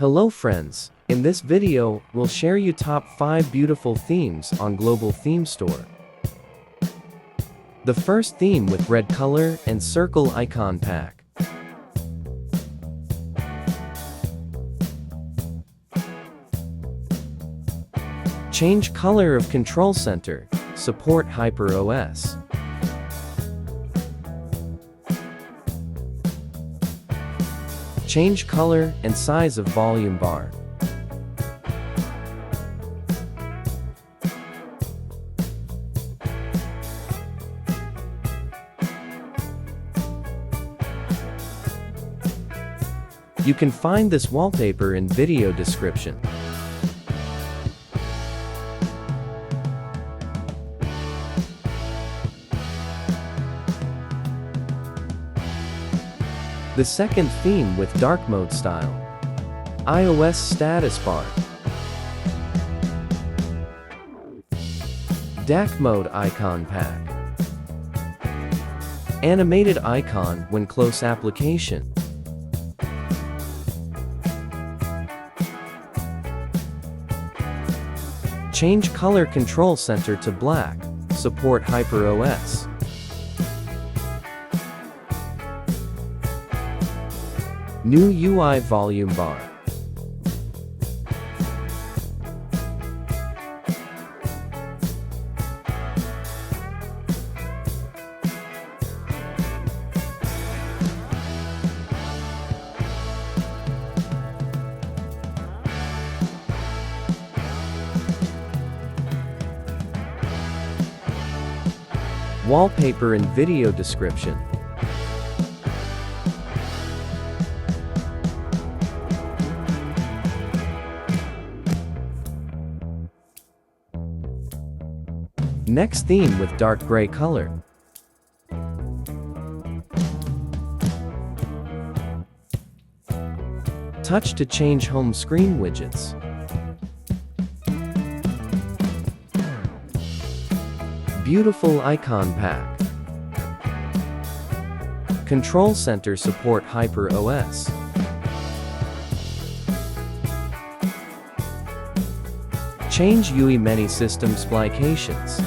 Hello friends, in this video, we'll share you top 5 beautiful themes on Global Theme Store. The first theme with red color and circle icon pack. Change color of control center, support HyperOS. Change color and size of volume bar. You can find this wallpaper in video description. The second theme with dark mode style. iOS status bar. DAC mode icon pack. Animated icon when close application. Change color control center to black, support HyperOS. New UI volume bar. Wallpaper and video description. Next theme with dark gray color. Touch to change home screen widgets. Beautiful icon pack. Control center support HyperOS. Change UI many system splications.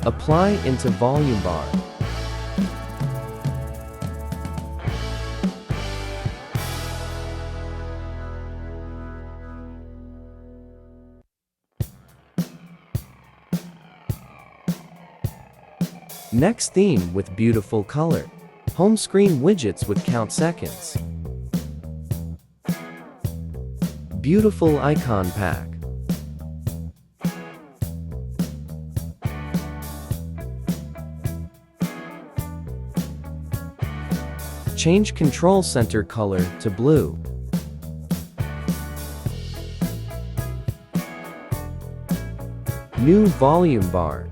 Apply into volume bar. Next theme with beautiful color. Home screen widgets with count seconds. Beautiful icon pack. Change control center color to blue. New volume bar.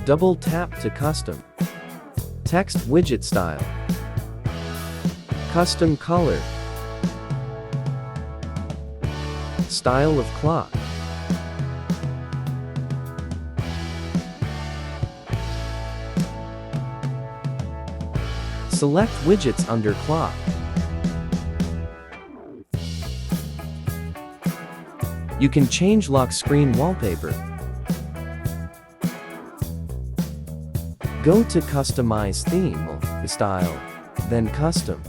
Double tap to custom. Text widget style. Custom color. Style of clock. Select widgets under clock. You can change lock screen wallpaper. Go to Customize Theme, Style, then Custom.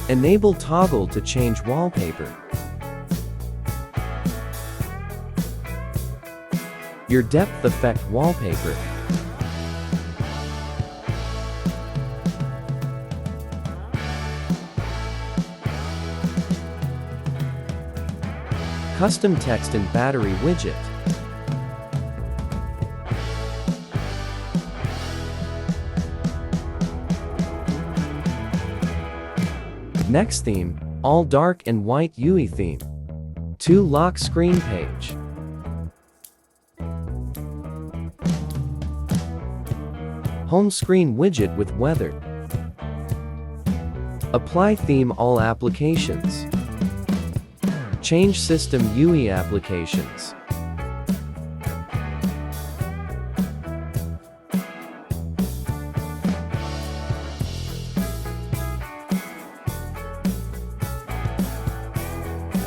Enable toggle to change wallpaper. Your depth effect wallpaper. Custom text and battery widget. Next theme, all dark and white Miui theme. 2 lock screen page. Home screen widget with weather. Apply theme all applications. Change system Miui applications.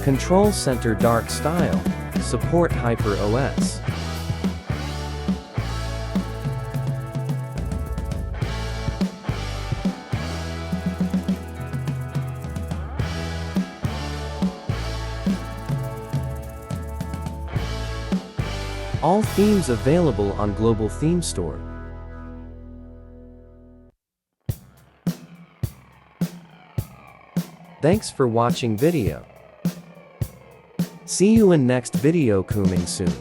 Control Center Dark Style. Support Hyper OS. All themes available on Global Theme Store. Thanks for watching video. See you in next video coming soon.